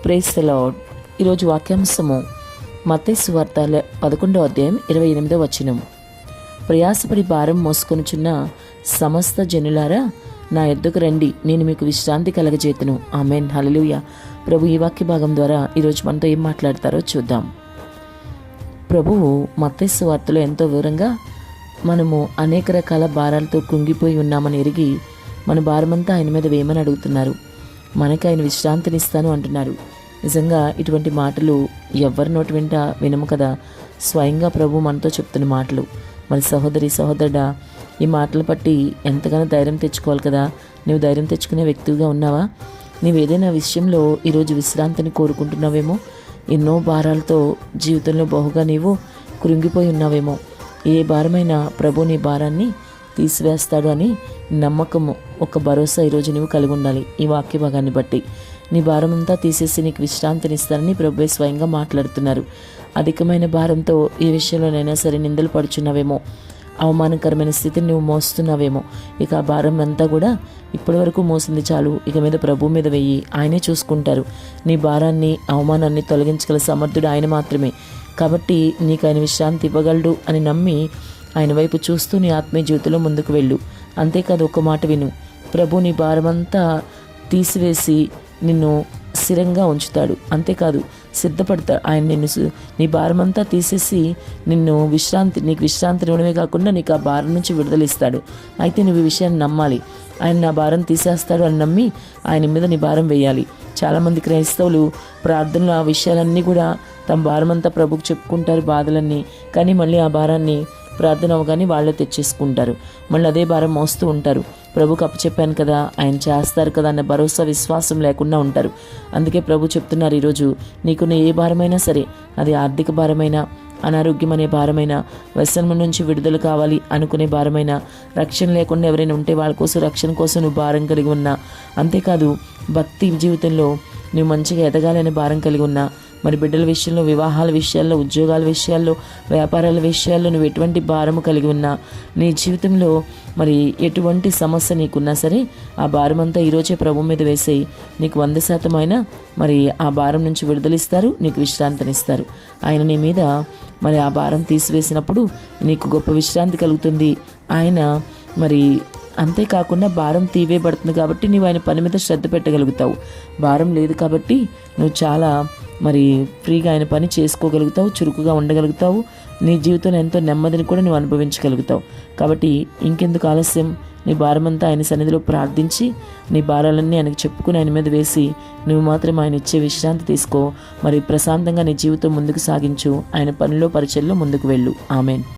Praise the lord. ఈరోజు వాక్యాంశము మత్తయి సువార్త 11వ అధ్యాయం 28వ వచనం. ప్రయాసపడి భారం మోసుకొనుచున్న సమస్త జనులారా నా యొద్దకు రండి, నేను మీకు విశ్రాంతి కలగజేతును. ఆమేన్, హల్లెలూయా. ప్రభు ఈ వాక్య భాగం ద్వారా ఈరోజు మనతో ఏం మాట్లాడతారో చూద్దాం. ప్రభువు మత్తయి సువార్తలో ఎంతో వివరంగా మనము అనేక రకాల భారాలతో కుంగిపోయి ఉన్నామని ఎరిగి మన భారమంతా ఆయన మీద వేయమని అడుగుతున్నారు. మనకి ఆయన విశ్రాంతినిస్తాను అంటున్నారు. నిజంగా ఇటువంటి మాటలు ఎవరి నోటి వెంట వినము కదా, స్వయంగా ప్రభు మనతో చెప్తున్న మాటలు. మరి సహోదరి సహోదరుడా, ఈ మాటలు బట్టి ఎంతగానో ధైర్యం తెచ్చుకోవాలి కదా. నువ్వు ధైర్యం తెచ్చుకునే వ్యక్తిగా ఉన్నావా? నువ్వు ఏదైనా విషయంలో ఈరోజు విశ్రాంతిని కోరుకుంటున్నావేమో. ఎన్నో భారాలతో జీవితంలో బహుగా నీవు కృంగిపోయి ఉన్నావేమో. ఏ భారమైనా ప్రభు నీ భారాన్ని తీసివేస్తాడు అని నమ్మకము, ఒక భరోసా ఈరోజు నువ్వు కలిగి ఉండాలి. ఈ వాక్య భాగాన్ని బట్టి నీ భారం అంతా తీసేసి నీకు విశ్రాంతినిస్తారని ప్రభువే స్వయంగా మాట్లాడుతున్నారు. అధికమైన భారంతో ఏ విషయంలోనైనా సరే నిందలు పడుచున్నావేమో, అవమానకరమైన స్థితిని నువ్వు మోస్తున్నావేమో. ఇక ఆ భారం అంతా కూడా ఇప్పటి వరకు మోసింది చాలు, ఇక మీద ప్రభు మీద వెయ్యి, ఆయనే చూసుకుంటారు. నీ భారాన్ని అవమానాన్ని తొలగించగల సమర్థుడు ఆయన మాత్రమే. కాబట్టి నీకు ఆయన విశ్రాంతి ఇవ్వగలడు అని నమ్మి ఆయన వైపు చూస్తూ నీ ఆత్మీయ జీవితంలో ముందుకు వెళ్ళు. అంతేకాదు, ఒక మాట విను, ప్రభు నీ భారమంతా తీసివేసి నిన్ను స్థిరంగా ఉంచుతాడు. అంతేకాదు, సిద్ధపడతాడు ఆయన. నీ భారమంతా తీసేసి నీకు విశ్రాంతి ఇవ్వడమే కాకుండా నీకు ఆ భారం నుంచి విడుదలిస్తాడు. అయితే నువ్వు ఈ విషయాన్ని నమ్మాలి. ఆయన నా భారం తీసేస్తాడు అని నమ్మి ఆయన మీద నీ భారం వేయాలి. చాలామంది క్రైస్తవులు ప్రార్థనలు ఆ విషయాలన్నీ కూడా తమ భారమంతా ప్రభుకు చెప్పుకుంటారు, బాధలన్నీ. కానీ మళ్ళీ ఆ భారాన్ని ప్రార్థన అవగానే వాళ్ళే తెచ్చేసుకుంటారు. మళ్ళీ అదే భారం మోస్తూ ఉంటారు. ప్రభుకు అప్పచెప్పాను కదా, ఆయన చేస్తారు కదా అన్న భరోసా విశ్వాసం లేకుండా ఉంటారు. అందుకే ప్రభు చెప్తున్నారు ఈరోజు, నీకున్న ఏ భారమైనా సరే, అది ఆర్థిక భారమైనా, అనారోగ్యం అనే భారమైనా, వ్యసనం నుంచి విడుదల కావాలి అనుకునే భారమైనా, రక్షణ లేకుండా ఎవరైనా ఉంటే వాళ్ళ కోసం, రక్షణ కోసం నువ్వు భారం కలిగి ఉన్నా, అంతేకాదు భక్తి జీవితంలో నువ్వు మంచిగా ఎదగాలనే భారం కలిగి ఉన్నా, మరి బిడ్డల విషయంలో, వివాహాల విషయాల్లో, ఉద్యోగాల విషయాల్లో, వ్యాపారాల విషయాల్లో నువ్వు ఎటువంటి భారము కలిగి ఉన్నా, నీ జీవితంలో మరి ఎటువంటి సమస్య నీకున్నా సరే, ఆ భారం అంతా ఈరోజే ప్రభు మీద వేసేయి. నీకు 100% అయినా మరి ఆ భారం నుంచి విడుదలిస్తారు, నీకు విశ్రాంతినిస్తారు. ఆయన నీ మీద మరి ఆ భారం తీసివేసినప్పుడు నీకు గొప్ప విశ్రాంతి కలుగుతుంది. ఆయన మరి అంతేకాకుండా భారం తీవేయబడుతుంది కాబట్టి నీవు ఆయన పని మీద శ్రద్ధ పెట్టగలుగుతావు. భారం లేదు కాబట్టి నువ్వు చాలా మరి ఫ్రీగా ఆయన పని చేసుకోగలుగుతావు, చురుకుగా ఉండగలుగుతావు. నీ జీవితంలో ఎంతో నెమ్మదిని కూడా నువ్వు అనుభవించగలుగుతావు. కాబట్టి ఇంకెందుకు ఆలస్యం? నీ భారమంతా ఆయన సన్నిధిలో ప్రార్థించి నీ భారాలన్నీ ఆయనకు చెప్పుకుని ఆయన మీద వేసి నువ్వు మాత్రం ఆయన ఇచ్చే విశ్రాంతి తీసుకో. మరి ప్రశాంతంగా నీ జీవితం ముందుకు సాగించు. ఆయన పనిలో పరిచయంలో ముందుకు వెళ్ళు. ఆమేన్.